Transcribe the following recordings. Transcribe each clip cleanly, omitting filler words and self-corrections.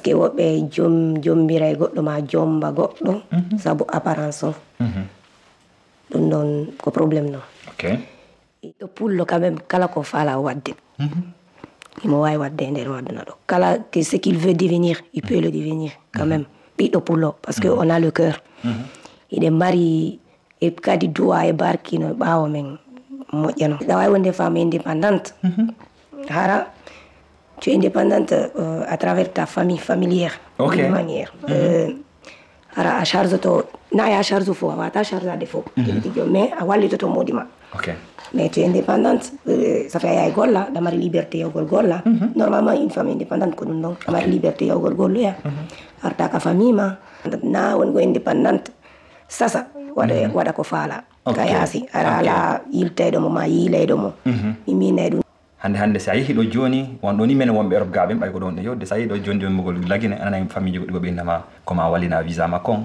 que woɓɓe jombiray goɗɗo ma jomba goɗɗo sabu apparence on ɗum ɗon ko probléme non. ɗo pullo quand même kala ko faala wadde imo wawi wadde e nder wadduna ɗo kala que ce qu'il veut devenir il peut le devenir quand même ɓiɗɗo pullo parce que on a le cœur iɗen mari e kadi duwa e barkino ɓaawo men moƴƴano ɗa wawi wonde femme indépendante hara tu es indépendante à travers ta famille familière d'une manière hara a charge to na ya charge fo a wata charge ade fo mais a wallitoto moodi ma mais tu es indépendante ça fait ay golla da mari liberté yawgol golla normalement une femme indépendante ko ɗum ɗon a mari liberté yawgol golloya arta ka famille ma na wongo indépendante sasa waɗa ko faala ka yaasi ara ala yilteɗo mo ma yiileyɗo mo mi minay ɗum hande sa yehi ɗo joni wonɗo ni men wonɓe Europe gaɓe ɓay ko ɗon ɗo yodde sa yehi ɗo joni mogol lagine anana famille goɗɗi goɓe innama koma wallina visa makon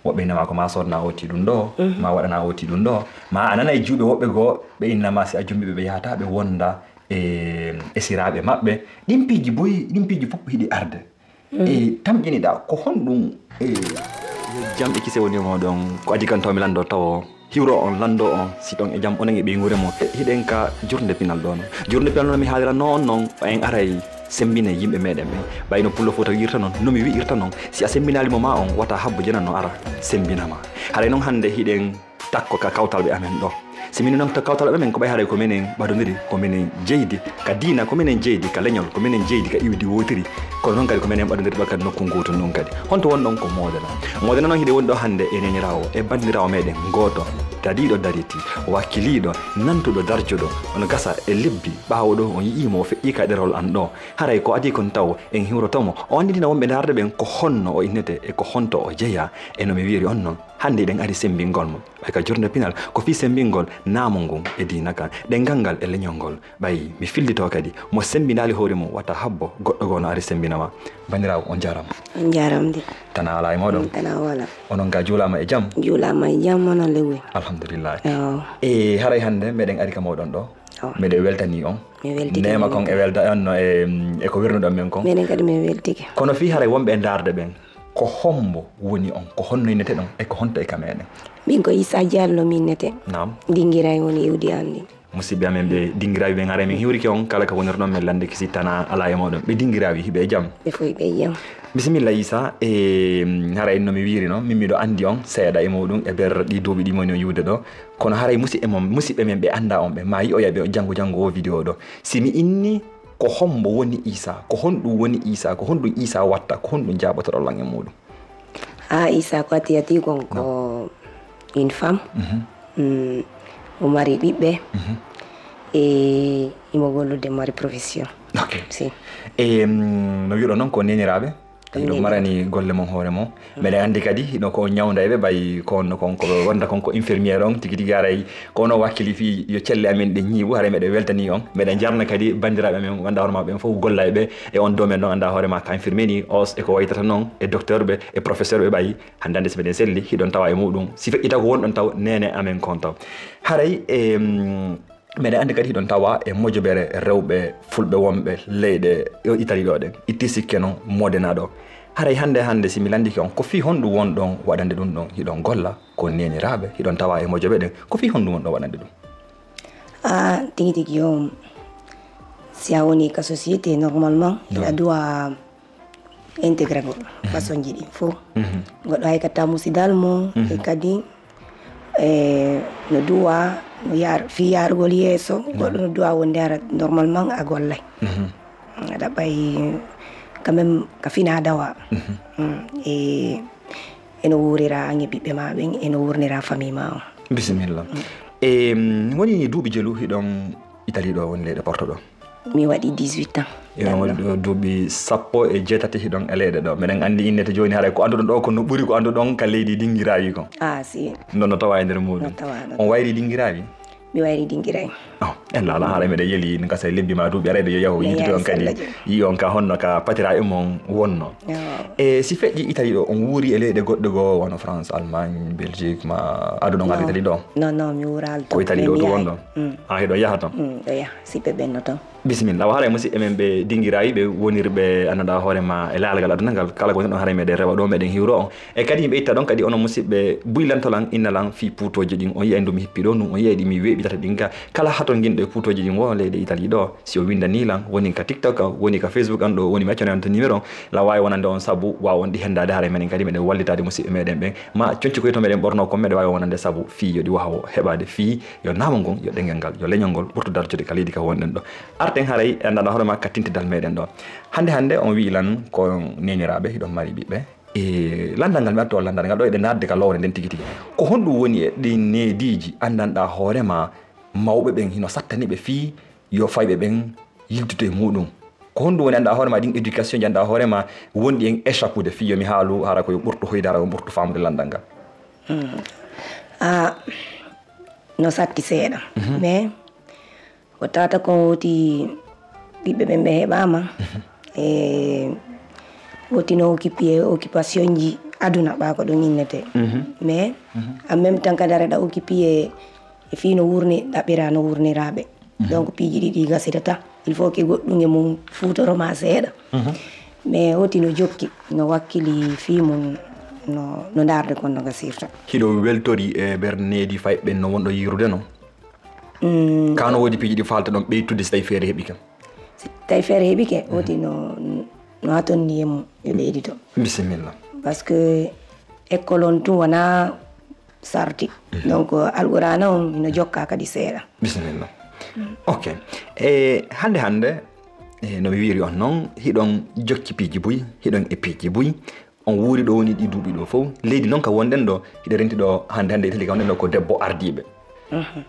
woɓɓe innama ko ma sodna oti ɗum ɗo ma waɗana oti ɗum ɗo ma anana e juuɓe woɓɓe goo ɓe innama si a jombiɓe ɓe yahata ɓe wonda e siraɓe maɓɓe ɗin piiji fof hiɗi arde e tamƴiniɗa ko honɗum jamɓe kise woni moɗon ko adi kan tawmi lando taw hiwro on lando on si ɗon e jam onen e ɓe gure mo hiɗen ka journde pinal ɗo no journde pinal noon mi haalirano on noon en aray sembine yimɓe meɗen ɓe ɓayno pullo fota wirta noon nomi wi'irta noon si a sembinalimo ma on wata habbo jenan no ara sembinama haɗa noon hande hiɗen takko ka kawtal ɓe amen ɗo si min noon to kawtal ɓe men ko ɓay haɗa ko minen ɓaɗodiri ko minen jeydi ka diina ko minen jeydi ka leñol ko minen jeydi ka iwdi wotiri kono noon kadi ko minen ɓaɗodiri ɗo kadi nokku gotum ɗum kadi honto won ɗon ko modena noon hiɗe woni ɗo hande e nenirawo e bandirawo meɗen goto dadiɗo dariti wakkiliɗo nantuɗo darjoɗo ono gasa e lebbi ɓawo ɗo on yi'imo o feƴƴi ka ɗerol an ɗo haray ko adi kon taw en hiwrotomo o andidina wonɓe darde ɓen ko honno o innete e ko honto o jeeya e no mi wiri on noon hande eɗen ari sembingol mo ɓay ka journée pinal ko fi sembingol naamo ngun e dina kan ɗengal ngal e leñol ngol ɓay mi fillito kadi mo sembinali hoore mum watta habbo goɗɗo goo no ari sembinama bandirawo on jarama on jaramde tana ala e moɗon tana wala onon ga juulama e jaam onon lewi alhamdulillah e haray hande meɗen ari ka moɗon ɗo meɗen weltani on nema kon e welda on no e ko wirnuɗon men kon meɗen kadi min weltike kono fi haray wonɓe e darde ɓen ko hombo woni on ko honno innete ɗon e ko honto e ka meɗen min ko Issa Diallo mi innete nam dinguiray woni iwdi andi musidɓe amen ɓe dinguirawi ɓen haara min hiwriki on kala ka wonir ɗon men lande ki sittana ala e moɗon ɓe dinguirawi hiɓe e jaam ɓe foy ɓe jaam bisimilla Issa haray no mi wiri noon min miɗo andi on seeɗa e muɗum e ber ɗi duuɓi ɗi moni o yiwde ɗo kono haray musidɓe men ɓe anda on ɓe ma yi'oyaɓe o janggo o vidéo ɗo si mi inni ko hombo woni Issa ko honɗum woni Issa ko honɗum Issa watta ko honɗum jaɓotoɗo lan e muɗum Issa ko attiyati kon ko une femme o mari ɓiɓɓe e imo gollude mari profession si no wiɗo noon ko neniraɓe hiɗo marani golle mon hoore mon mbeɗa andi kadi hino ko ñawda eɓe ɓay konno konko wonda konko infirmiére on tigui tigui aray kono wakkili fi yo celle amen ɗe ñiiɓu haara meɗe weltani on mbeɗa jarna kadi bandiraɓe amen wanda hoorema ɓen foof golla eɓe e on domaine ɗon anda hoorema ka infirmier ni os e ko waytata noon e docteur ɓe e professeur ɓe ɓayi hande ande so meɗen selli hiɗon tawa e muɗum si feƴƴita ko wonɗon taw nene amen kon taw haray meɗen andi kadi hiɗon tawa e mojoɓere rewɓe fulɓe wonɓe leyɗe Italie ɗo ɗen itti sikke noon modena ɗo haray hande si mi landiki on ko fi honɗum won ɗon waɗande ɗum ɗon hiɗon golla ko neniraɓe hiɗon tawa e mojoɓe ɗen ko fi honɗum won ɗon waɗande ɗum tigi tigi o si a woni ka société normalement ina dowa intégré goɗɗo façon ji ɗin fof goɗɗo haykatta musidal mum e kadi no duwa fi yarugol yeeso goɗɗo no duwa wonde ara normalement a gollay aɗa ɓay quand même ka fina dawa e eno wurira ange ɓiɓɓe ma ɓen eno wurnira famille ma o bisimilla woni duuɓi jelu hiɗon Italie ɗo woni leyɗe Porto ɗo mi waɗi 18 ans duuɓi 17 hiɗon e leyɗe ɗo meɗen andi innete joni haray ko anduɗon ɗo ko no ɓuuri ko anduɗon ka leydi dinguirawi kon si non no tawa e nder muɗum on wayri dinguirawi mi wayri dinguiray en laala haara meɗe yeeli n gasa lebbi ma duuɓi arayɓe yo yaho yidde on kadi yi on ka honno ka patira e mon wonno e si feƴƴi Italie ɗo on wuuri e leyɗe goɗɗe goo wono France Allemagne Belgique ma aduɗon Italie ɗo non mi wural ko Italie ɗo to wonɗon heɗo yaha ton ɗo yaha siɓe ɓenno ton bismillah wa hare musidɓe men ɓe dinguirayi ɓe wonirɓe andanɗa hoorema e laalgal aduna ngal kala ko woni ɗon haare meɗen rewa ɗo meɗen hiwro on e kadi yimɓe itta ɗon kadi onon musidɓe buylantolan innalan fi puutoji ɗin on yiyay ɗum hippi ɗo ɗum on yiyay ɗi mi weeɓitata ɗin ga kala haton guinɗo e puutoji ɗin wo leydi Italie ɗo si o windanilan woni ka TikTok woni ka Facebook an ɗo woni mi accane on to numéro la wawi wonande on saabu wawa on ɗi hendade haare meɗen kadi meɗen wallitade musidɓe meɗen ɓen ma conci koye to meɗen ɓorno ko meɗe wawi wonande saabu fi yoɗi wahawo heɓade fi yo namol ngon yo ɗengel ngal yo leñol ngol ɓurto darjode ka leydi ka wonɗen ɗo arten haaray andanɗa hoorema ka tintidal meɗen ɗo hande on wi lan ko neniraɓe hiɗon mari ɓiɓɓe e landal ngal mi arto landal ngal ɗo eɗen nadde ka lowre nden tigi tigi ko honɗum woni e ɗi nediji andanɗa hoorema mawɓe ɓen hino sattaniɓe fi yo fayɓe ɓen yildude muɗum ko honɗum woni andanɗa hoorema ɗin éducation ji andanɗa hoorema wonɗi en échappude fi yomi haalu hara koye ɓurto hoyde hara ko ɓurto famude landal ngal no satti seeɗa mais ko tata ko woti ɓiɓɓe ɓen ɓe heɓama e woti no occupation ji aduna ɓa ko ɗum innete mais en même temps kadi areɗa occupé e fi no wurni ɗaɓɓira no wurniraɓe donc piiji ɗiɗi gasidata il faut que goɗɗum e mum futoroma seeɗa mais woti no jokki no wakkili fi mum no darde kon no gasirta hiɗo weltori e ɓerneedi fayɓe no wonɗo yirude no kano woodi piiji ɗi falta ɗon ɓeytude so tawi feere heeɓi kam si tawi feere heeɓi ke woti no hatonni e mum yo ɓeydi to bisimilla par ce que école on tun wona sarti donc alqurana on no jokka kadi seeɗa bisimilla ok e hande no mi wiri on noon hiɗon jokki piiji buy hiɗon e piiji buy on wuuri ɗo woni ɗi duuɓi ɗo fof leydi noon ka wonɗen ɗo hiɗo renti ɗo hande Italie ka wonɗen ɗo ko debbo ardiɓe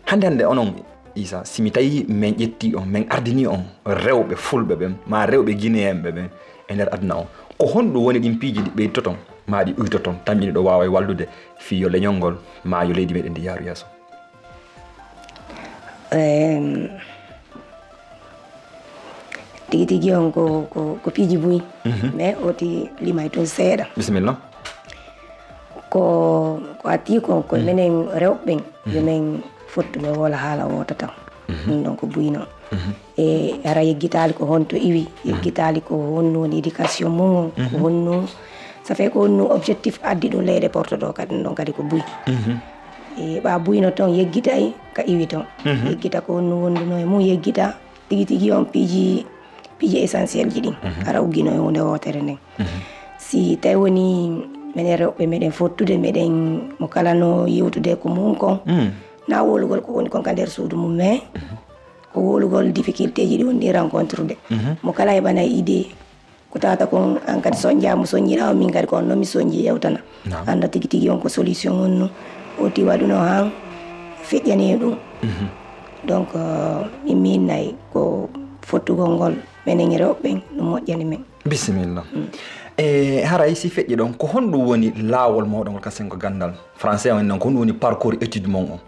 hande onon Isa simi tawi min ƴetti on min ardini on rewɓe fulɓe ɓen ma rewɓe guinéenɓe ɓen e nder aduna on ko honɗum woni ɗin piiji ɗi ɓeytoton ma ɗi ɓuytoton tampini ɗo wawa wallude fi yo leñol ngol ma yo leydi meɗen ndi yaaru yeeso tigi tigi on ko piiji buy mais oti limay toon seeɗa bisimilla ko atti ko minen rewɓe yomin fottu min wola haala wota tan ɗum ɗon ko buy noon e ara yeggitali ko honto iwi yeggitali ko honno woni éducation mum ko honno ça fait ko honno objectif addi ɗum leyɗe porte ɗo kadi ɗon kadi ko buy e ɓa buyno toon yeggitay ka iwi toon yeggita ko honno wonduno e mum yeggita tigi tigi on piiji essentiel ji ɗin ara uggino e hunde wotere nden si tawi woni minen rewɓe meɗen fottude meɗen mo kala no yewtude ko mum kon na wolugol ko woni kon ka nder suudu mum mais ko wolugol difficulté ji ɗi woni rencontre de mo kala heɓana idée ko tata kon an kadi soñjamo soññirawo min kadi ko on noon mi soñji yewtana anda tigi tigi on ko solution on no oti waɗuno han feƴƴani ɗum donc min nayi ko fottugol ngol minen rewɓe no moƴƴani men bisimilla e haray si feƴƴi ɗon ko honɗum woni laawol mawɗo ngol kasen ko gandal français on noon ko honɗum woni parcours étude mon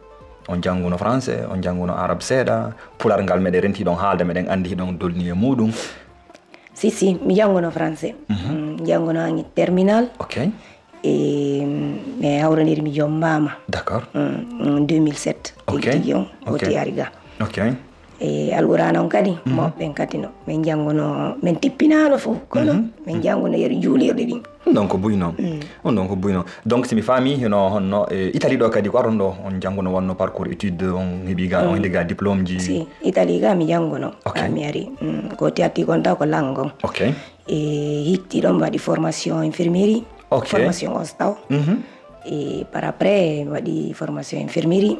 on jannguno français on jannguno arabe seeɗa pular ngal meɗen renti ɗon haalde meɗen andi hiɗon dolni e muɗum si mi jannguno français jannguno hangi terminal ok mais hawraniri mi jombama d'accord 2007 tigi on woti ari ga ok e alqurana on kadi moɓɓen kadi no min jannguno min tippinano fof kono min jannguno yer juulirɗe ɗin donc ko buy noon on ɗon ko buy noon donc simi faami hino honno Italie ɗo kadi ko aron ɗo on jannguno wonno parcours étude on heeɓi ga on heeɓi ga diplôme ji si Italie ga mi jannguno mi ari ko tiatti kon taw ko langue on ok e hitti ɗon waɗi formation infirmerie formation ostaw et par après waɗi formation infirmerie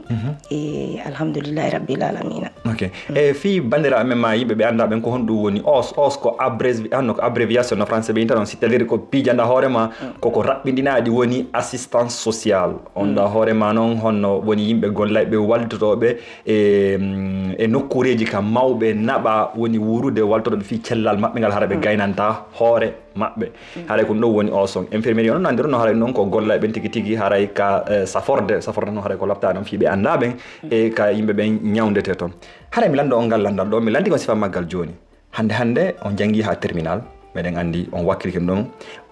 et alhamdoulillahi rabbil alamina ok e fi bandiraɓe men ma yimɓe ɓe anda ɓen ko honɗum woni os ko abréviation no français ɓe inta ɗon c'est à dire ko piijanda hoorema koko raɓɓiɗinaɗi woni assistance sociale on ɗa hoorema noon honno woni yimɓe gollayɓe wallitotoɓe e nokkureji kam mawɓe naɓa woni wurude waltotoɓe fi cellal maɓɓe ngal hara ɓe gaynanta hoore maɓɓe haray ko ɗum woni o son infirmerie on nandir no haray noon ko gollayɓe tigi tigi haray ka saforde noon haray ko lopta ɗon fi ɓe anda ɓen e ka yimɓe ɓen ñawdete toon haray mi lando on ngal landal ɗo mi landi kon sifa maggal joni hande on jangi ha terminal meɗen andi on wakkilkin ɗon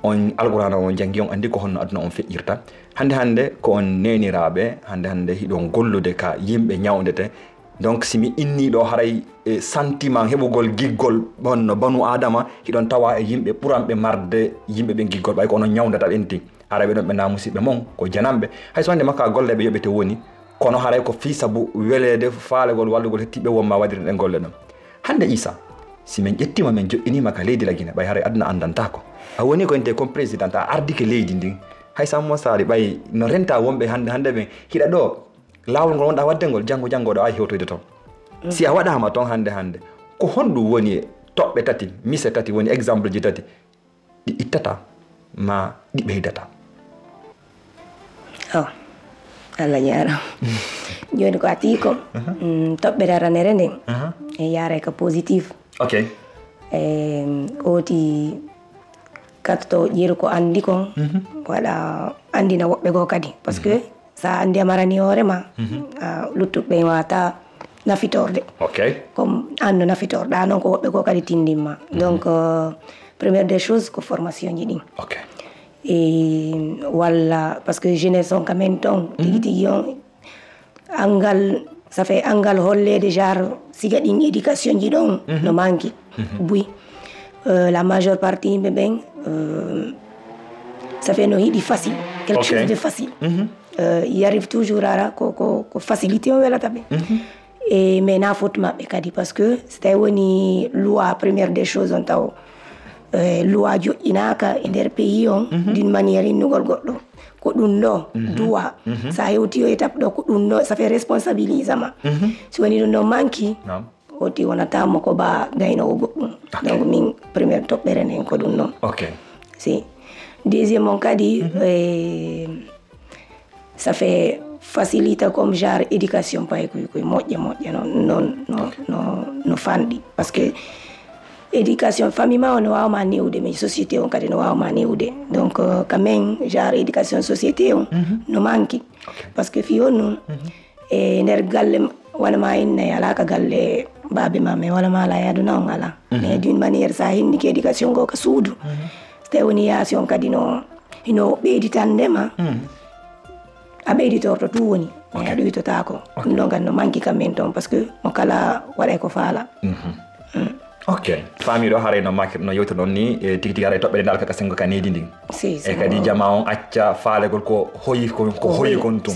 on alqurana on jangi on andi ko honno aduna on feƴƴirta hande ko on neniraɓe hande hiɗon gollude ka yimɓe ñawdete donc simi inni ɗo haray sentiment heɓugol giggol no banu adama hiɗon tawa e yimɓe ɓuranɓe marde yimɓe ɓe giggol ɓay ko ono ñawdata ɓenti haray ɓe ɗon ɓe namusiɓe mon ko janamɓe hay so hande makka golle ɓe yoɓete woni kono haray ko fi sabu welede faalegol wallugol hettiɓe wonma waɗirɗe ɗen golle ɗon hande Issa si min ƴettima min joƴƴinima ka leydi Lagine ɓay haray aduna andantako a woni ko ente comme président a ardike leydi ndin hay sammo sari ɓay no renta wonɓe hande ɓe hiɗa ɗo lawol ngol wonɗa wadde ngol janggo ɗo a hewtoyde toon si a waɗama toon hande ko honɗum woni e toɓɓe tati mise tati woni exemple ji tati ɗi ittata ma ɗi ɓeydata Allah ñaara joni ko ati ko toɓɓe daranere nden e yaara ka positif oti katto ƴeeru ko andi kon waɗa andina woɓɓe goo kadi par ce que sa andi a marani hoorema luttuɓe wata nafitorde comme anno nafitorɗa noon ko woɓɓe goo kadi tindinma donc première des choses ko formation ji ɗin et walla par ce que jeunesse on quand même ton tigi tigi on angal ça fait angal hollede genre siga ɗin éducation ji ɗon no manqui buy la majeure partie yimɓe ɓen ça fait no yiɗi facile quelque chose de facile il arrive toujours ara ko facilité on welata ɓe et mais na faute maɓɓe kadi par ce que so tawi woni loi première des choses on taw loi joƴƴinaka e nder pays on d'une manière innugol goɗɗo ko ɗum ɗo duwa sa hewti o étape ɗo ko ɗum ɗo ça fait responsabilisement so woni ɗum ɗo manqui oti wonatamo ko ba gaynowo goɗɗum donc min première toɓɓere nden ko ɗum ɗon si deuxième on kadi ça fait facilita comme genre éducation pay koye moƴƴe no fanɗi par ce que éducation famille ma no wawma newde mais société on kadi no wawma newde donc quand même genre éducation société on no manqui par ce que fi on noon e nder galle wonama innayi ala ka galle babe ma mais wala ma ala yaduna on ala mais d'une manière sa hindiki éducation go ka suudu so tawi woni yaasi on kadi hino ɓeyditandema a ɓeyditorto tout woni mais aɗa witotako ɗum ɗon kadi no manqui kam men toon par ce que mo kala waɗay ko faala famiɗo haray no makir no yewti ɗon ni e tigi tigi haray toɓɓere nde alkaka sengo ka nedi ndin e kadi jama on acca faalegol ko hoyi kon tum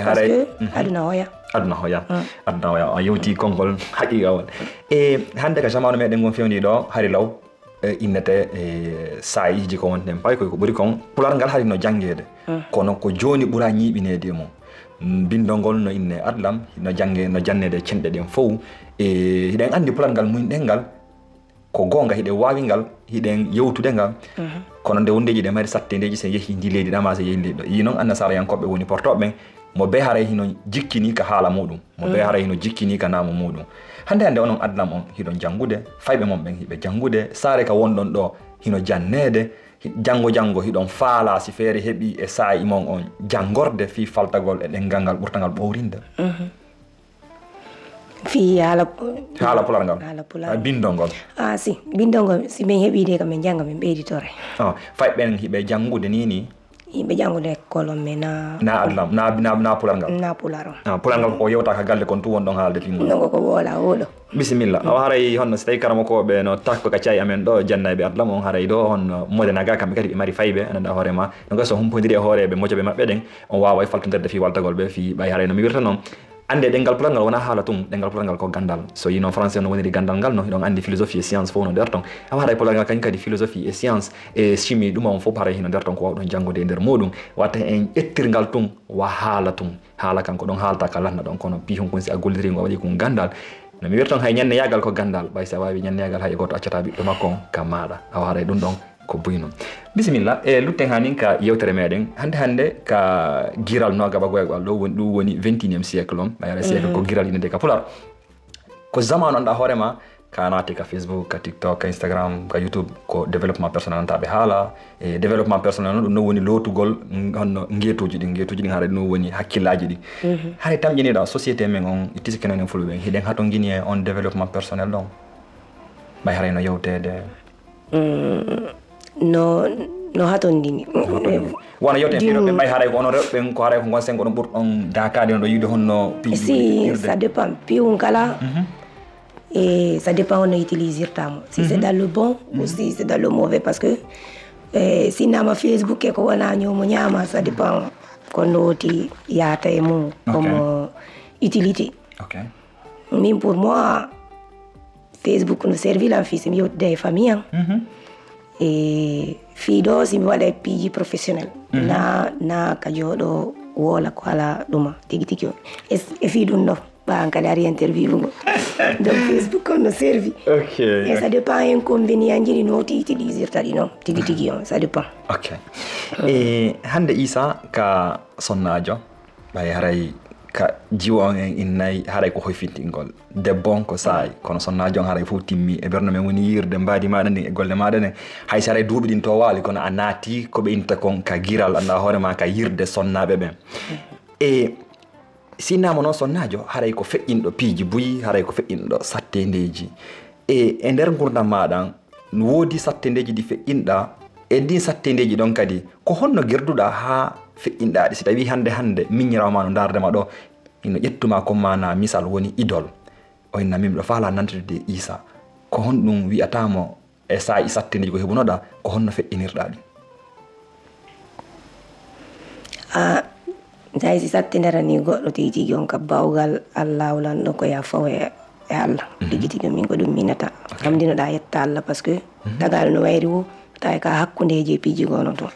haray aduna hoya a yewti konngol haqiqa on e hande ka jamanu meɗen gon fewndi ɗo hari law innete sayiji ko wonten pay ko ɓuuri kon pular ngal hari no janggede kono ko joni ɓuura ñiɓinede mum bindol ngol no inne adlam no jannede cenɗe ɗen fof e hiɗen andi pular ngal muñɗen ngal ko gonga hiɗen wawi ngal hiɗen yewtude ngal kono nde wondeji ɗe mari sattedeji sen yeehi ndi leydi ɗama se yeehi leydi ɗo yi noon annasarayankoɓe woni portoɓe mo be haray hino jikkini ka haala muɗum mo be haray hino jikkini ka namo muɗum hande onon adlam on hiɗon janngude fayɓe mon ɓen hiɓe janngude saare ka wonɗon ɗo hino jannede janngo hiɗon faala si feere heeɓi e saayi mon on janngorde fi faltagol e ɗengal ngal ɓurtagal ɓowrinde fi haala pular ngal bindol ngol si bindol ngol si min heeɓide kam min jannga min ɓeyditore fayɓen hiɓe janngude ni yimɓe janngude école on mais na adlam na pular ngal na pular on pular ngal ko yewta ka galle kon tu won ɗon haalde fingol ɗongo ko woola oɗo bisimilla awa haray honno so tawi karamakoɓe no takko ka cayi amen ɗo jannayɓe adlam on haray ɗo on modenaga kamɓe kadi ɓe mari fayɓe ananda hoorema donc so humpodiri e hooreɓe moƴoɓe maɓɓe ɗen on wawa e faltodirde fi waltagol ɓe fi ɓay haray no mi wirta noon ande ɗengal pular ngal wona haala tum ɗengal pular ngal ko gandal so yi noon français no woniri gandal ngal no hiɗon andi philosophie et science fof no nder ton awa haray pular ngal kañum kadi philosophie et science e chimie ɗum on fof haray hino nder ton ko wawɗon janngude e nder muɗum watta en ƴettirngal tum wa haala tum haala kanko ɗon haalta ka lanna ɗon kono pi kon si a golliri ngo waɗi kon gandal no mi wirton hay ñande yagal ko gandal ɓay sa wawi ñande yagal hay goto accata ɓiɗɗo makko on ka maɗa awa haray ɗum ɗon ko buyno bisimilla e lutten hanin ka yewtere meɗen hande ka giral no gaba goygal ɗo woni ɗum woni 21e siècle on ɓayara siècle ko giral inede ka pular ko zamanu anɗa hoorema ka naati ka Facebook ka TikTok ka Instagram ka YouTube ko développement personnel antaɓe haala e développement personnel noon ɗum no woni lootugol honno ngeetuji ɗin haara ɗum woni hakkillaji ɗi hay tamƴiniɗa société men on tisikenen fulɓe ɓen hiɗen hato guini e on développement personnel ɗon ɓay haray no yewtede no hatondini wona yoten fiiɗo ɓe ɓay haray ko ono rewɓe ko haray ko gon sen ko ɗon ɓurɗon dakade on ɗo yiide honno piiji si ça dépend piiwum kala et ça dépend on utilisirta mo si c'est dans le bon ou si c'est dans le mauvais parce que si nama Facebook e ko wona ñomo ñaama ça dépend kono woti yaata e mum comme utilité min pour moi Facebook no servi lan fi simi yewtude e famille e fiiɗo simi waɗa piiji professionnel na ka jooɗo woola ko ala ɗuma tigi tigi e fii ɗum ɗo ɓawan kadi ari interview ngo donc Facebook on no servi et ça dépend inconvénient jiɗi no ti utilisirta ɗi noon tigi tigi on ça dépend e hande Issa ka sonnajo ɓay haray ka jiwo on en innayi haray ko hoyfintingol debbo on ko saay kono sonnajo on haray fof timmi e ɓerno men woni yirde mbadi maɗa ndin e golle maɗa ne hay so haray duuɓi ɗin to waali kono a naati koɓe inta kon ka giral anda hoorema ka yirde sonnaɓe ɓen e sinnama noon sonnajo haray ko feƴƴinɗo piiji buyi haray ko feƴƴinɗo sattendeji e nder gurdam maɗan woodi sattendeji ɗi feƴƴinɗa e ndin sattendeji ɗon kadi ko honno gerduɗa ha feƴƴinɗaɗi si tawi hande miñirawo ma no dardema ɗo ino ƴettuma comme mana misal woni idole o inna min ɗo faala nantude Issa ko honɗum wi'atamo e sa'i sattendeji ko heɓunoɗa ko honno feƴƴinirɗa ɗi tawi si sattinderani goɗɗo tigi tigi on ka bawgal Allah wulanɗo ko ya fawo e Allah tigi tigi min ko ɗum minata kamdinoɗa yetta Allah par ce que tagal no wayri wo tawi ka hakkudeji piiji gono toon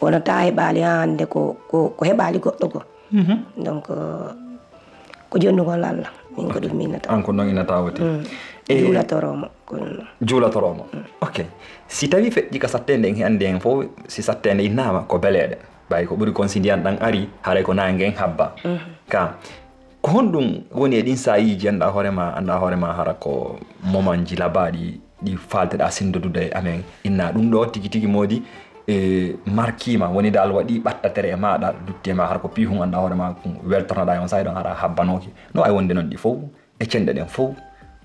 wono ta heɓali ha hande ko heɓali goɗɗo go donc ko jonnugol Allah min ko ɗum minata an ko noon inata woti juulatoromo juulatoromo ok si tawi feƴƴi ka sattende en hande en fof si sattende innama ko beleɗe ɓay ko ɓuri kon si ndiyan ɗan ari haray ko nangue en habba ka ko honɗum woni e ɗin sayiji anda hoorema hara ko moment ji labaɗi ɗi falteɗa sindodude amen inna ɗum ɗo tigi tigi moodi e markima woni dal waɗi ɓattatere e maɗa dutti e ma har ko pihum anda hoorema weltornoɗa on sayɗon hara habbanoki no ay wonde noon ɗi fof e cenɗe ɗen fof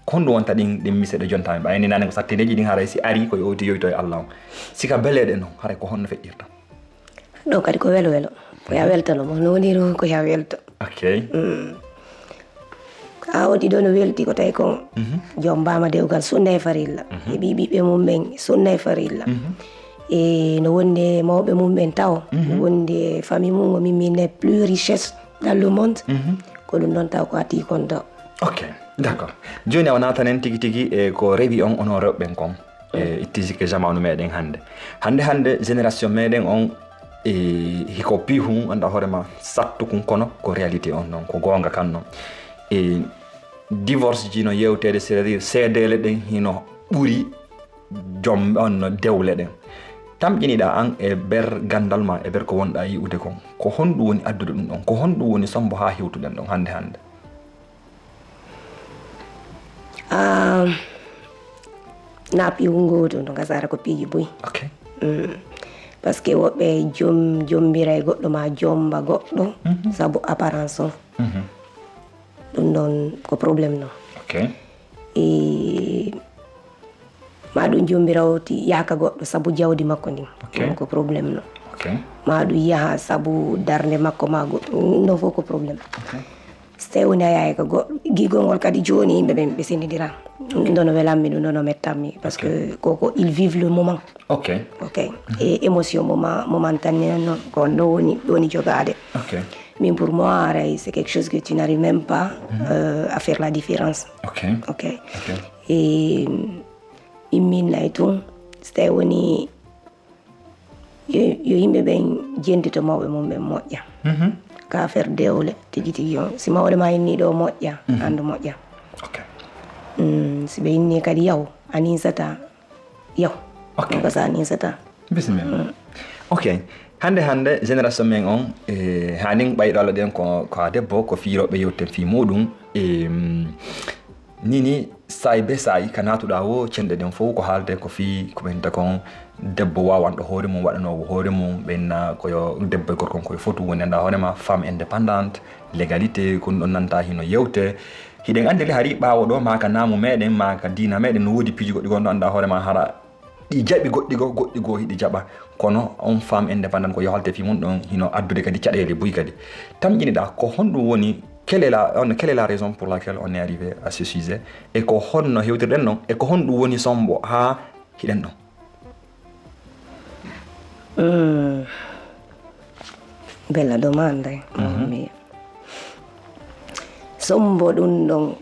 ko honɗum wonta ɗin miseɗe jonta min ɓayni nane ko sattedeji ɗin haray si ari ko yowti yoyto e Allah on sika beleɗe noon haray ko honno feƴƴirta ɗo kadi ko welo ko ya weltanomo no woniri ko ya welto a waɗi ɗo no welti ko tawi kon joom mbama dewgal sunna e farilla e ɓiɓiɓe mum ɓen sunna e farilla e no wonde mawɓe mum ɓen taw wonde famille mum o min plus richesse dans le monde ko ɗum ɗon taw ko ati kon taw d' accord joni a natanen tigi tigi e ko rewi on onon rewɓen kon e ittisique jamanu meɗen hande génération meɗen on e hiko pihum anda hoorema sattukun kono ko réalité on noon ko gonga kan noon e divorce ji no yewtede c'est à dire seedele ɗen hino ɓuuri joom on no dewle ɗen tamƴiniɗa an e ber gandal ma e ber ko wonɗa yi'ude kon ko honɗum woni addude ɗum ɗon ko honɗum woni sombo ha hewtuɗen ɗon hande na piiwu goto no gasara ko piiji boyi par ce que woɓɓe jombira e goɗɗo ma jomba goɗɗo saabu apparence on ɗum ɗon ko probléme noon e ma ɗum jombirawo ti yaka goɗɗo saabu jawdi makko ndin ɗum ko probléme noon ma ɗum yaha saabu darde makko ma goɗɗo ɗum ɗon fof ko probléme so tawi woni a yahay ko goɗɗo gigolngol kadi joni yimɓe ɓen ɓe sendidira ɗum ɗon no welanmi ɗum ɗon no mettanmi par ce que koko il vive le moment et émotion moment tan noon ko ɗo woni jogade mais pour moi c'est quelque chose que tu n'arrives même pas à faire la différence et imminnayi tun so tawi woni yo yimɓe ɓen jendito mawɓe mum ɓen moƴƴa ka affaire dewle tigi tigi on si mawɗe ma inni ɗo moƴƴa andu moƴƴa si ɓe inni kadi yaw a ninsata yaw ko sa ninsata bisimilla hande génération men on hanin ɓayɗo Allah ɗen ko a debbo ko fiiroɓe yewten fi muɗum nini sayi be sayi ka natuɗa wo cenɗe ɗen fof ko haalde ko fi ko ɓenta kon debbo wawanɗo hoore mum waɗanowo hoore mum ɓenna koyo debbo e gorkon koye fotu woni anda hoorema femme indépendante légalité kon ɗon nanta hino yewte hiɗen andi le hari ɓawo ɗo maka namu meɗen maka dina meɗen no woodi piiji goɗɗi gonɗo anda hoorema hara ɗi jaɓi goɗɗi goo hiɗi jaɓa kono on femme indépendante ko yohalte fi mun don hino addude kadi caɗele buy kadi tamƴiniɗa ko honɗum woni quelle est la raison pour laquelle on est arrivé à ce sujet et ko honno hewtirɗen ɗon e ko honɗum woni sombo ha hiɗen ɗon. Bella domanda. Sombo ɗum ɗon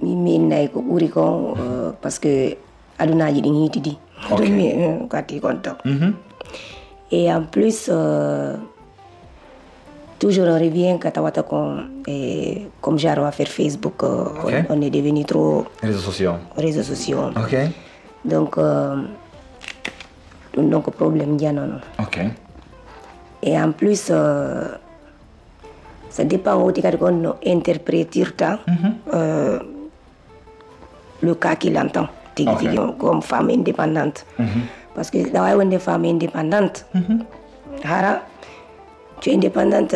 min nayi ko ɓuri kon parce que adunaji ɗin hitidi ɗum kati kon ton. Et en plus toujours on revient quand tawata kon comme genre affaire Facebook on est devenu trop réseaux sociaux. Donc ɗum ɗon ko problème janono. Et en plus ça dépend aussi kadi kon no interprétirta le cas qu'il entend tigi comme femme indépendante. Parce que là on est femme indépendante. Hara tu es indépendante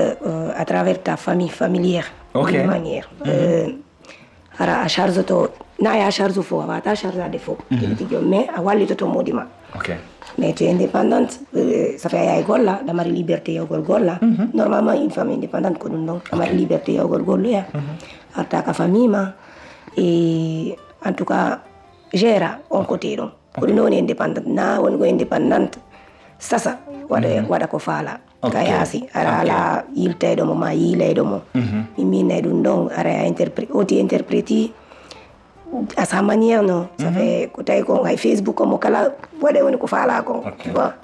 à travers ta famille familière. De manière. Hara a charge to na ya charge fo va ta charge de fo tigi mais a walli to modima. Mais tu es indépendante, ça fait à école la mari liberté ya golla. Normalement une femme indépendante ko donc la mari liberté ya golla ya. Arta ka famille ma et en tout cas gère on côté donc. Ko non indépendante na won go indépendante sasa wada ko fala kayasi ala yilte do ma yile do mo mi ne dum don ara interpréter à sa manière non ça fait ko tay ko ngay Facebook ko kala wada woni ko fala ko tu vois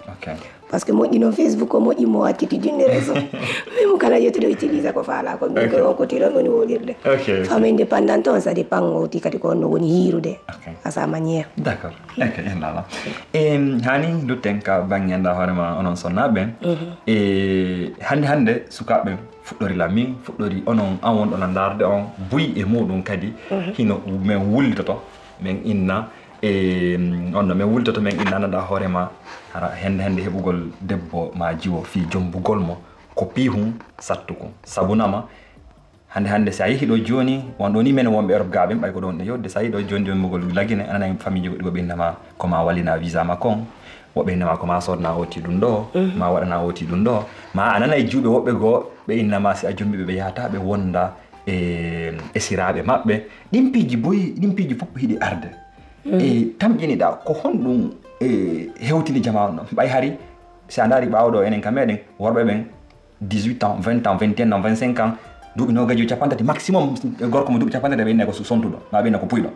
parce que mo dino Facebook ko mo imo atiti d'une raison mais mo kala yoto utiliser ko fala ko donc on ko tiro woni wolirde femme indépendante on ça dépend oti kati ko no woni hirude à sa manière. D'accord. Yandala hani dutenka bangenda horema onon sonnaɓe e hande sukaɓe fuɗɗori lamin fuɗɗori onon an wonɗo na darde on buy e muɗum kadi hino men wullitoto men inna e onno men wullitoto men inna ananda hoorema hara hende heɓugol debbo ma jiwo fi jombugol mo ko pihum sattuko sabunama hande sa yehi ɗo joni wonɗo ni men wonɓe Europe gaɓen ɓay ko ɗon ɗe yodde sa yi ɗo joni mugol lagine anana famille goɗɗi goɓe innama koma wallina visa ma kon woɓɓe innama koma sodna oti ɗum ɗo ma waɗana oti ɗum ɗo ma anana e juuɓe woɓɓe goo ɓe innama si a jombiɓe ɓe yahata ɓe wonda e siraɓe maɓɓe ɗin piiji fof hiɗi arde e tamƴiniɗa ko honɗum hewtini jamanu ɗo ɓay hari si a daari ɓawɗo enen ka meɗen worɓe ɓen 18 ans 20 ans 21 ans 25 ans duuɓi nogaji capantati maximum gorko mo duuɓi capantati ɓe inne ko sontuɗo ma ɓe inne ko puyɗo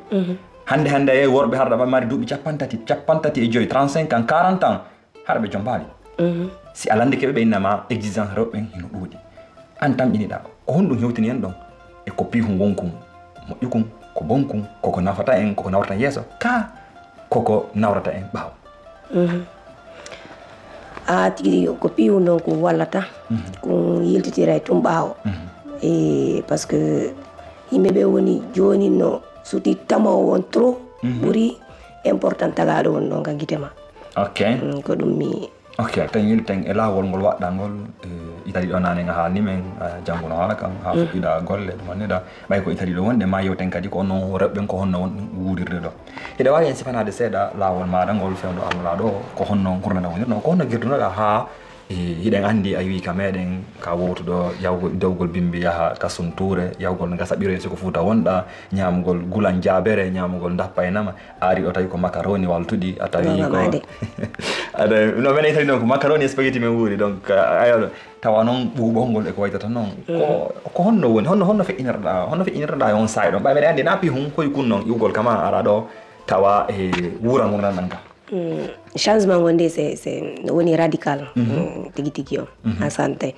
hande e worɓe harɗa ɓe mari duuɓi capantati e joyi 35 ans 40 ans haɗa ɓe jombaali si alande keɓe ɓe innama exigence rewɓe hino ɗuuɗi an tamƴiniɗa ko honɗum hewtini en ɗon e ko pihum wonkum moƴƴukum ko bonkum koko nafata en koko nawrata yeeso ka koko nawrata en ɓaawo. Tigi ko pihum noon ko wallata ko yiltitira e tum ɓaawo et parce que yimɓe ɓe woni joni no suti tamowo won trop ɓuuri important tagaɗo won ɗon ka guitema ko ɗum mi tan yilten e lawol ngol waɗɗa ngol itali ɗo nane nga haalni men jangguno haala kam ha fuɗɗiɗa golle ɗum anniɗa ɓay ko itali ɗo wonde ma yewten kadi ko onnon rewɓen ko honno won wuurirde ɗo hiɗa wawi en sifanade seeɗa lawol maɗa ngol fewdo almula ɗo ko honno gurdana wonirno ko honno girdunoɗa ha hiɗen andi a wi ka meɗen ka wowtuɗo yawgol dewgol bimbi yaha kasunture yawgol gasa ɓiroyen siko fuuta wonɗa ñamgol gulan jabere ñamgol dappa e nama ari ɗo tawi ko macaroni waltuɗi a tawi ko aɗa no mene tawi ɗon ko macaroni e spaghetti men wuuri donc ayoɗo tawa noon ɓuuɓolngol e ko waytata noon ko honno woni honno feƴƴinirɗa on sayi ɗon ɓay meɗe andi na pi hum koye kun noon iwgol kama ara ɗo tawa e wuural ngol nanɗan ka changement wonde c'est woni radical tigi o en santé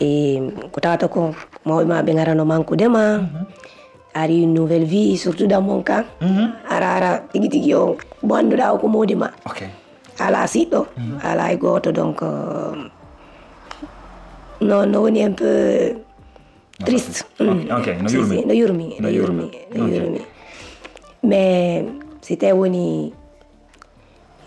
et ko tawata ko mawɓe ma ɓe garano mankudema ari une nouvelle vie surtout dans mon cas ara tigi o mo annduɗa o ko modi ma ala siɗɗo ala e goto donc no woni un peu triste no yurmi mais c'était woni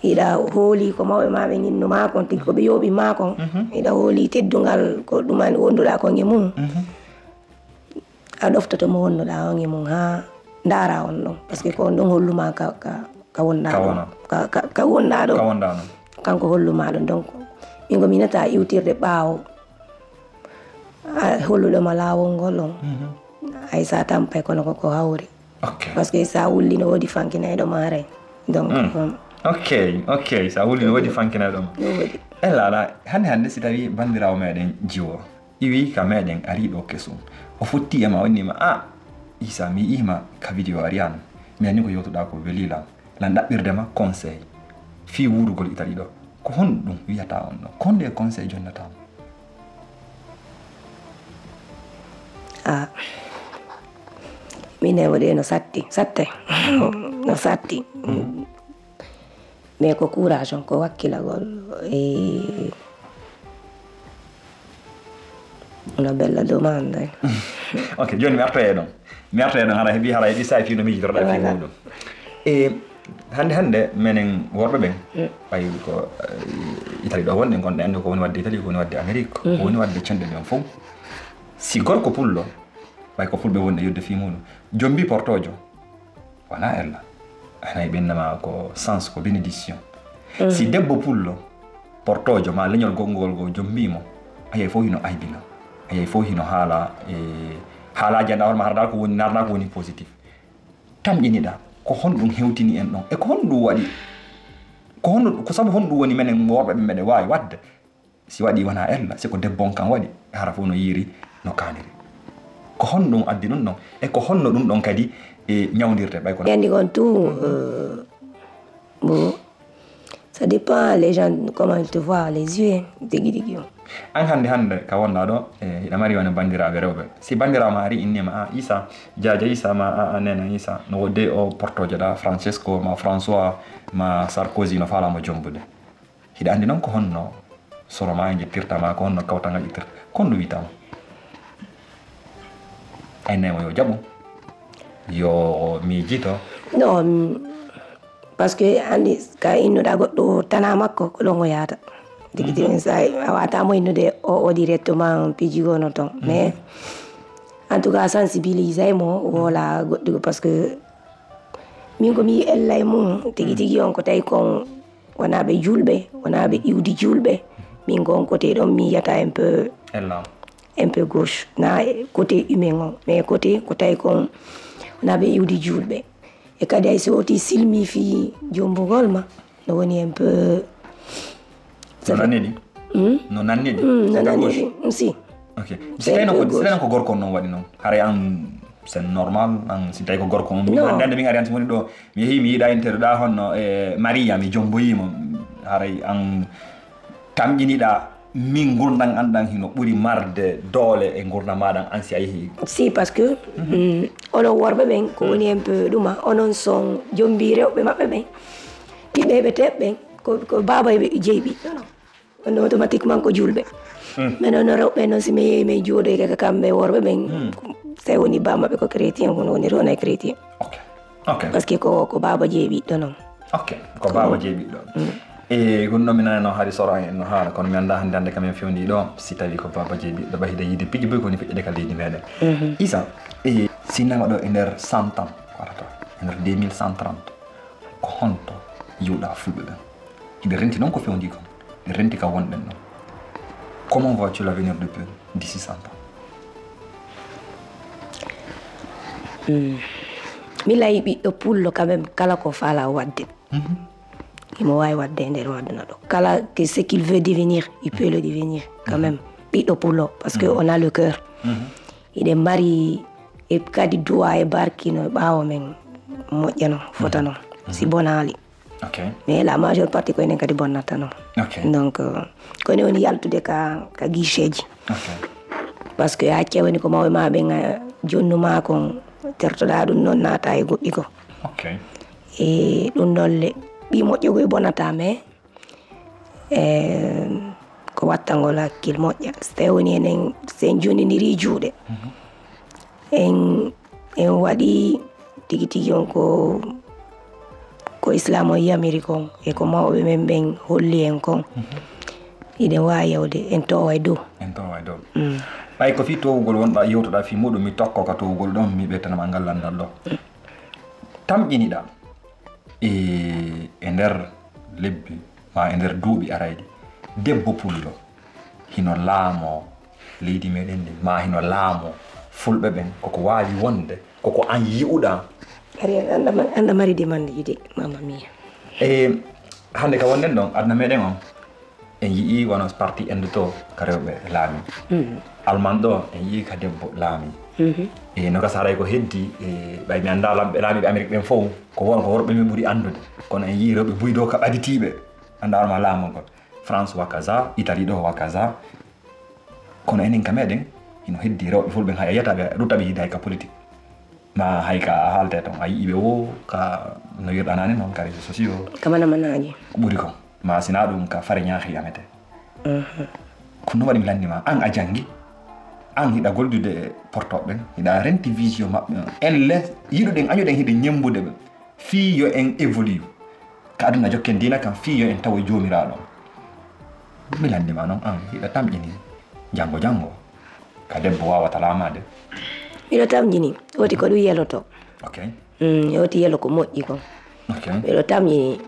ida hooli ko mawɓe ma ɓe ñinno makon tigi ko ɓe yooɓi makon ida hooli teddungal ko ɗuman wonduɗa kon e mum a ɗoftoto mo wonnuɗa on e mum ha ndaara on ɗon par ce que ko on ɗon holluma ka wonɗa ɗo kanko holluma ɗum donc min go minata iwtirde ɓaawo holluɗoma laawol ngol on ay sa tampay kono koko hawri parce que sa wulli no woodi fankinayɗo ma ray donc ok sa wulli no woodi fankinayɗo ma elala hande si tawi bandirawo meɗen jiwo iwi ka meɗen ari ɗo kesum o futti ema wonnima Isa mi ima ka video arian mi ani ko yotuɗa ko welilam lan ɗaɓɓirdema conseil fi wurugol Italie ɗo ko honɗum wiyata on ɗo ko nde conseil jonnatama min waɗi no sattay no satti mais ko courage on ko wakkilagol no bella domande ok joni mi artoye ɗon hara heeɓi sa fi no miijitoɗa fi muɗum hande menen worɓe ɓen ɓayi ko Italie ɗo wonɗe gonɗe andi ko woni wadde Italie ko woni wadde Amérique ko woni wadde cenɗe ɓen fof si gorko pullo ɓay ko fulɓe wonɗe yodde fi muɗum jombi portojo wona ella anayi ɓennama ko sens ko bénédiction si debbo pullo portojo ma leñol gongol go jombimo ayay fof hino aybina ayay fof hino haala haalaji anda horma harda ko woni narda ko woni positif tamƴiniɗa ko honɗum hewtini en ɗon e ko honɗum waɗi ko sabu honɗum woni menen worɓe ɓe meɗe wawi wadde si waɗi wona ella si ko debbon kan waɗi hara fof no yiiri no kaniri ko honɗum addi ɗum ɗon e ko honno ɗum ɗon kadi ñawdirte ɓay ko andi kon tout bon ça dépend les gens comment ils te voient les yeux digi an hande ka wonɗa ɗo hiɗa mari wona bandiraɓe rewɓe si bandirama ari innima Isa Diadia Isa ma nena Isa no wodde o portojo ɗa Francesco ma François ma Sarkozy no falamo jombude hiɗa andi noon ko honno soroma e jettirtama ko honno kawtagal ƴettirta kon ɗum witama aynemo yo jaɓu yo miijito non parce que andi ka innuɗa goɗɗo tana makko ko ɗon o yahata tigi sa a watamo innude o directement pijigono ton mais en tout cas sensibilisay mo wola goɗɗigo parce que min komi ellay mum tigi on ko tawi kon wonaɓe julɓe wonaɓe iwdi julɓe min gon côté ɗon mi yiyata un peu gauche na côté humain on mais côté ko tawi kon wonaɓe iwdi julɓe e kadi ay so oti silmi fi jombugol ma no woni un peu no nanniɗi si ok si tawi ko gorko on noon waɗi noon haray an c'est normal an si tawi ko gorko on andande min ari an so woni ɗo mi yeehi mi yiiɗa interɗa honno Maria mi jomboyimo haray an tamƴiniɗa min gurdam anɗan hino ɓuuri marde doole e gurdam maɗan an si a yeehi si parce que onon worɓe ɓen ko woni un peu ɗuma onon son jombi rewɓe maɓɓe ɓen ɓiɓɓe ɓe teɓɓen ko baba ɓe jeeyi ɓiɗɗo non on automatiquement ko julɓe mais noon rewɓe noon si mi yeehi min jooɗoy kaka kamɓe worɓe ɓen tawi woni ba maɓɓe ko chrétien kono woni toon ay chrétien parce que ko baba jeeyi ɓiɗɗo noon ko baba jeeyi ɓiɗɗo e gonɗo mi nanano haari soro en no haala kono mi anda hande kamen fewndi ɗo si tawi ko baba jeeyi ɓiɗɗo ɓayde yiide piji boy koni feƴƴede ka leydi meɗen Isa sinnama ɗo e nder 100 ans warata e nder 2130 ko honto yiwɗa fulɓe ɓen hiɓe renti noon ko fewndi kon ɓe renti ka wonɗen ɗon comment vois-tu l'avenir du peuple d'ici 100 ans mi layi ɓiɗɗo pullo quand même kala ko faala wadde imo wawi wadde e nder wadduna ɗo kala que ce qu'il veut devenir il peut le devenir quand même ɓiɗɗo pullo parce que on a le cœur iɗen mari e kadi duwa e barki no ɓaawo men moƴƴa noon fota noon si bonali mais la majeure partie ko enen kadi bonnata noon donc kone woni yaltude ka guichet ji parce que hacce woni ko mawɓe ma ɓen jonnuma kon tertoɗa ɗum noon naata e goɗɗi ko e ɗum nolle ɓi moƴƴo e bonata mais ko wattangol hakkille moƴƴa so tawi woni enen sen jonnidiri juuɗe en waɗi tigi on ko islam o yi Amérique on e ko mawɓe men ɓen holli en kon iɗen wawi yawde en towa e dow ɓay ko fi towugol wonɗa yewtoɗa fi muɗum mi tokko ka towugol ɗon mi ɓeytanama gallandal ɗo tamƴiniɗa e nder lebbi ma ender duuɓi arayɗi debbo pullo hino laamo leydi meɗen ndi ma hino laamo fulɓe ɓen koko waawi wonde koko an yi'uɗa ari anda mari demande ide mama mia hande ka wonden ɗon aduna meɗen on en yii wono parti ende to ka rewɓe laami alman ɗo en yii ka debbo laami no ka saray ko heddi ɓay mi annda laamiɓe amérique ɓen fof ko won ko worɓe min ɓuri andude kono en yii rewɓe buydo ka ɓaditiɓe anda orma laamugol france wakaza italie ɗo wakaza kono enen ka meɗen ino heddi rewɓe fulɓe hay a yiyataɓe ruttaɓe yiide hay ka politique ma hay ka a haalte toon a yiiɓe o ka no wirɗanani noon ka réseaux sociaux kamanamanaji ko ɓuri kon ma sina ɗum ka fare ñaahi amete ko noon waɗi mi landima an a janggi an hiɗa goldude e portoɓe ɓen hiɗa renti vision maɓɓe en les yiɗuɗen añuɗen hiɗe ñembude ɓe fii yo en évolue ka aduna jokken dina kam fii yo en tawa jomiraɗo mi landima noon an hiɗa tamƴini janggo ka debbo wawata laamade miɗo tamƴini woti ko ɗum yeloto woti yelo ko moƴƴi kon miɗo tamƴini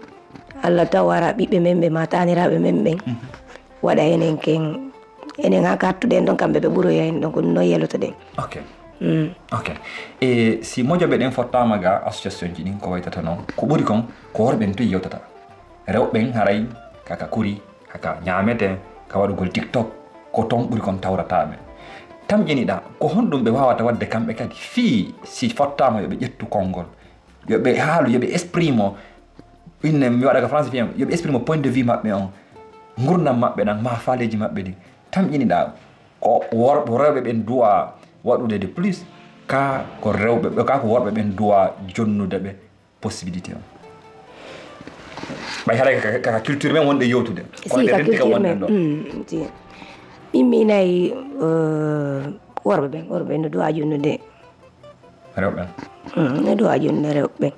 allah taw wara ɓiɓɓe men ɓe ma taniraɓe men ɓen waɗa enen ken enen ha kattuɗen ɗon kamɓe ɓe ɓuroya en ɗon ko ɗum noon yelotoɗen e si mojoɓe ɗen fottama ga association ji ɗin ko waytata noon ko ɓuri kon ko worɓen to yewtata rewɓen haray kaka kuri kaka ñamete ka waɗugol tiktok ko toon ɓuri kon tawrataɓe tamƴiniɗa ko honɗum ɓe wawata wadde kamɓe kadi fii si fottama yoɓe ƴettu konngol yoɓe haalu yoɓe exprime o inne mi waɗa ka français fiyam yoɓe exprime o point de vue maɓɓe on gurdam maɓɓe ɗan ma faaleji maɓɓe ɗi tamƴiniɗa ko rewɓe ɓen duwa waɗude de plus ka ko rewɓe ka ko worɓe ɓen duwa jonnude ɓe possibilité o ɓay haɗa kaka culture men wonɗe yewtude kono ka culture men min mi inayi worɓe ɓen no duwa jonnude rewɓe no duwa jonnude rewɓe ɓen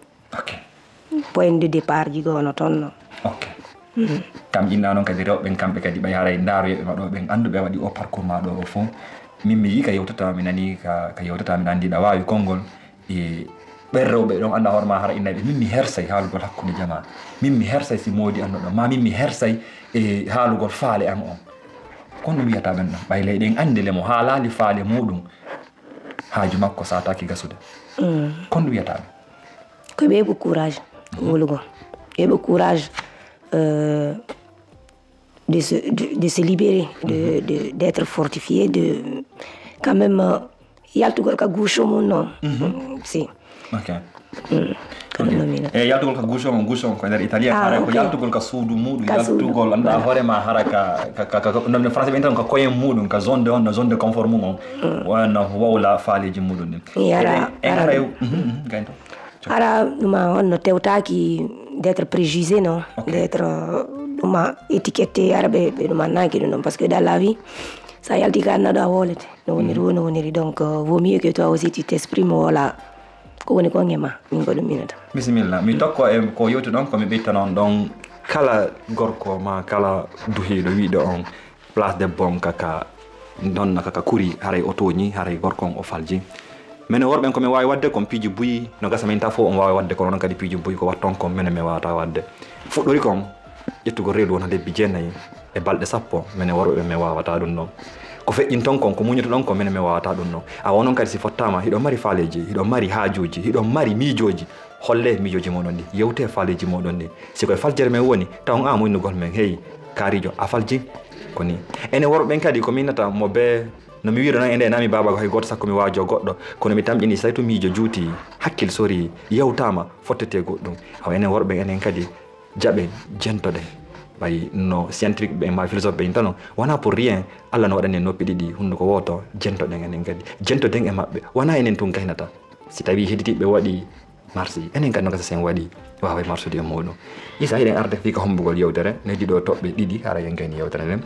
point de départ ji gono toon no kam inna noon kadi rewɓe kamɓe kadi ɓay haray ndaaroyeɓe ma ɗo ɓen annduɓe waɗi o parcours ma ɗo o fof min mi yi ka yewtata mi nani ka yewtata mi andiɗa wawi konngol e ɓen rewɓe ɗon anda hoore ma hara innaɓe min mi hersay haalugol hakkude jama min mi hersay si moodi anduɗo ma min mi hersay e haalugol faale an on kono ɗum wiyata ɓen ɗon ɓay leyɗen andile mo haalali faale muɗum haaju makko sataki gasude kono ɗum wiyata ɓe ko ɓe heɓu courage wolugo heɓu courage de se libérer, d'être fortifié, de quand même yaltugol ka gusho mon non. Si. yaltugol ka gusho ko nder italien hara ko yaltugol ka suudu muɗum yaltugol anda hoorema hara ka non français ɓen tan ka koyen muɗum ka zone de on zone de confort mum on wonno wawla faaleji muɗum ɗin ara ɗuma on no tewtaki d'être préjugé non d'être ɗuma étiqueté ara ɓe ɗuma naki ɗum ɗon par ce que dans la vie sa yalti ka annaɗo a wolete no woniri donc vaut mieux que toi aussi tu t'exprimes wola ko woni kon e ma min ko ɗum minata bisimilla mi tokko e ko yewti ɗon komi ɓitta noon ɗon kala gorko ma kala duhiɗo wiiɗo on place debbo on kaka donna kaka kuri haray o tooñi haray gorko on o falji minen worɓen komin wawi wadde kon piiji buyi no gasa min ta fof on wawi wadde kono noon kadi piiji buyi ko watton kon minen mi wawata wadde fuɗɗori kon ƴettugo reedu wona lebbi 9 e balɗe 10 minen worɓeɓe mi wawata ɗum ɗon ko feƴƴin ton kon ko muñata ɗon ko minen mi wawata ɗum ɗon a wonon kadi si fottama hiɗon mari faaleji hiɗon mari haajuji hiɗon mari miijoji holle miijoji moɗon ɗi yewte faaleji moɗon ɗi sikoye faljere men woni taw a moynugol men heyi kaarijo a falji ko ni enen worɓeɓen kadi ko minnata mo be no mi wiɗo noon e nde nami babago hay goto sakko mi waajo goɗɗo kono mi tamƴini so tawi to miijo juuti hakkil sori yewtama fottete goɗɗum awa enen worɓe enen kadi jaɓe jentoɗe ɓay no scientifique ɓe ma philosophe ɓe tan wona pour rien allah no waɗani en noppi ɗiɗi hunduko woto jentoɗen enen kadi jentoɗen e maɓɓe wona enen tun gaynata si tawi hedditiɓe waɗi marsi enen kadi no gasa sen waɗi wawa marsude e muɗum isa hiɗen arde fi ka hombugol yewtere neddi ɗo toɓɓe ɗiɗi hara en gayni yewtere nden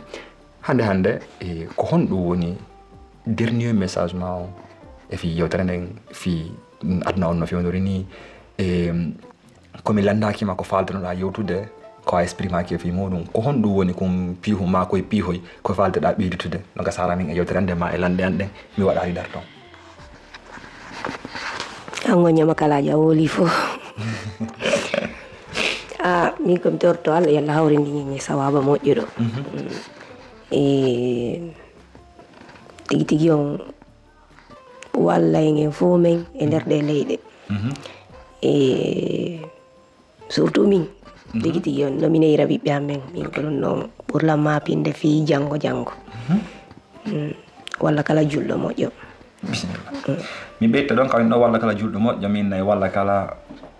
hande ko honɗum woni dernier message ma o e fi yewtere nden fi aduna on no fewnori ni komi landakima ko faltanoɗa yewtude ko a exprimaki e fi muɗum ko honɗum woni kum piihu ma koye piihoy ko falteɗa ɓeydutude no gasara min e yewtere nde ma e lande an ɗen mi waɗa lidar ton an goñama kalaji a wooli fof min kom torto Allah yalla hawrindi ni sawaba moƴƴuɗo tigi tigi on walla en fo men e nder ɗe leyɗe surtout min tigi tigi on no mineyra ɓiɓɓe amen min ko ɗum ɗon ɓurlan mapinde fi janggo walla kala julɗo moƴƴo mi ɓeyta ɗon kawin ɗo walla kala julɗo moƴƴo min nayi walla kala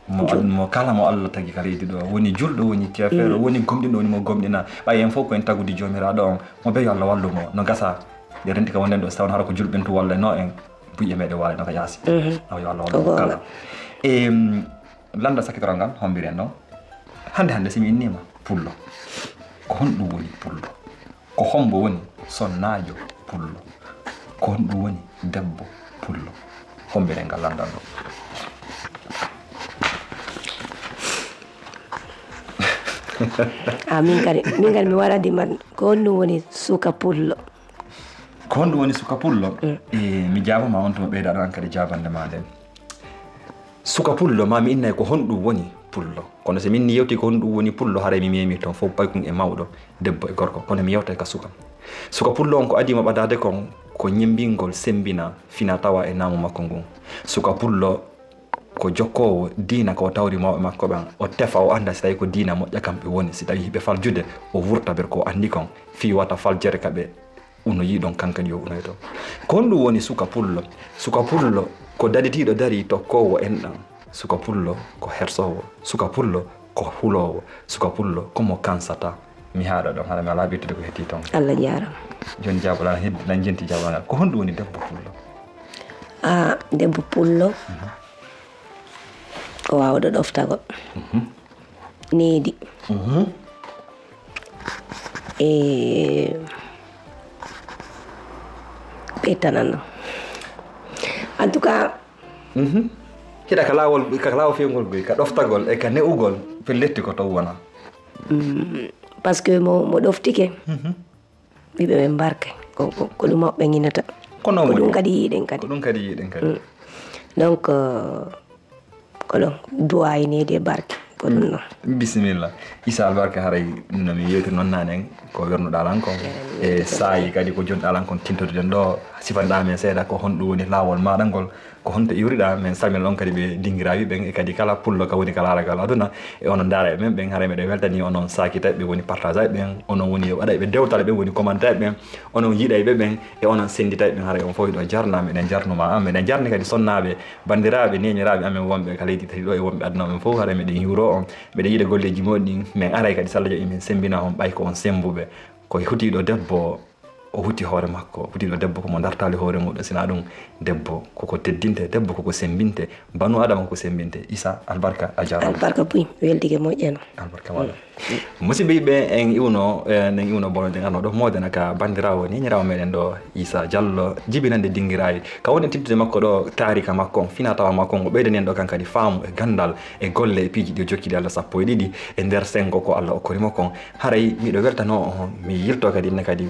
mo kala mo Allah tagi ka leydi ɗo woni julɗo woni tiyafeero woni gomɗinɗo woni mo gomɗina ɓay en fof koyen tagudi jomiraɗo on mo ɓe yo Allah wallumo no gasa ɗe renti ka wonden ɗo so tawn hara ko julɓen tu wallano en buƴƴe meɗe waalano ka yaasi aw yo Allah wallumo kala landa sakkitoral ngal hombiren ɗon hande simi innima pullo ko honɗum woni pullo ko hombo woni sonnajo pullo ko honɗum woni debbo pullo hombiren ngal landan ɗo min kadi mi waɗandi man ko honɗum woni suka pullo ko honɗum woni suka pullo mi jabama on tuma ɓeydaɗo an kadi jabande ma nden suka pullo ma mi innay ko honɗum woni pullo kono so min yewti ko honɗum woni pullo haray mi memi toon fof paykun e mawɗo debbo e gorko kono mi yewtay ka suka pullo on ko adima ɓadade kon ko ñimbingol sembina fina tawa e namu makko ngun suka pullo ko jokkowo diina ko tawri mawɓe makko ɓen o tefa o anda si tawi ko diina moƴƴa kamɓe woni si tawi hiɓe faljude o wurta ber ko andi kon fi wata faljere kaɓe uno yiɗon kankadi yo unoy to ko honɗum woni suka pullo ko daditiɗo dari tokkowo enɗan suka pullo ko hersowo suka pullo ko hulowo suka pullo komo kansata mi haɗa ɗon haɗa mi ala ɓittude ko hetti toon Allah jarama joni jabola nan jenti jabolangal ko honɗum woni debbo pullo debbo pullo ko wawɗo ɗoftago needi ɓettanan en tout cas hiɗa ka lawol fewgol goy ka ɗoftagol e ka ne'ugol pelletti ko taw wona par ce que mo ɗoftike ɓiɓe ɓe mbarke ko ɗum maɓɓe ŋinata ko ɗum kadi yiiɗen kadi donc ko ɗon duwayi nede e barke ko ɗum ɗon bisimilla Issa albarka haray nomi yewtir noon nanen ko wernuɗa lan kon e saayi kadi ko joni ɗalan kon tintoduɗen ɗo sifanɗa men seeɗa ko honɗum woni lawol maɗa ngol ko honto iwriɗa min salmina ɗon kadi ɓe dinguiraɓe ɓen e kadi kala pullo ka woni kala aragal aduna e onon daara e men ɓen haara meɗe weltani onon sakitaɓe ɓe woni partage aɓe ɓen onon woni waɗa ɓe dewtal ɓe woni commentaire ɓen onon yiiɗa ɓe ɓen e onon senditaɓe ɓen haara on fof ɗo jarna meɗen jarnuma an meɗen jarni kadi sonnaɓe bandiraɓe neñiraɓe amen wonɓe ka leydi tati ɗo e wonɓe aduna men fof haara meɗen hiwro on meɗen yiiɗa golleji moɗɗi min aray kadi sallajo emin sembina on ɓay ko on sembuɓe ko hutiɗo debbo o huti hoore makko hutiɗo debbo komo dartali hoore muɗum sina ɗum debbo koko teddinte debbo koko sembinte banu adama koko sembinte Issa albarka a jarama albarka puy weldike moƴƴano albarka waɗa musidɓe yiɓe en iwno nen iwno bonode arno ɗo modena ka bandirawo neñirawo meɗen ɗo Issa Diallo jibinande dinguirayi ka woni tibtude makko ɗo tarika makko on fina tawa makko on o ɓeydani en ɗo kan kadi faamu e gandal e golle e piiji ɗi o jokkiɗi Allah sappo e ɗiɗi e nder sengo ko Allah okkorimo kon haray miɗo weltano on mi yirto kadi ne kadi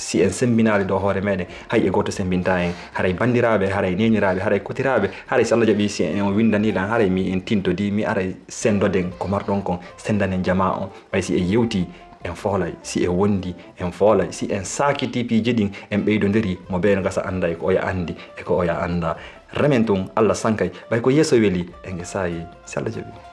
si en sembinali ɗo hoore meɗen hay e goto sembinta en haray bandiraɓe haray neñiraɓe haray kotiraɓe haray so Allah jaaɓi si en windanilan haray mi en tintodi mi aray sendoden ko marɗon kon sendanen jama on ɓay si en yewti en foolay si en wondi en foolay si en sakiti piiji ɗin en ɓeydodiri mo ɓeyno gasa anda e ko oya andi e ko oya anda remen tun Allah sankay ɓay ko yeeso weeli en e sayi si Allah jaaɓi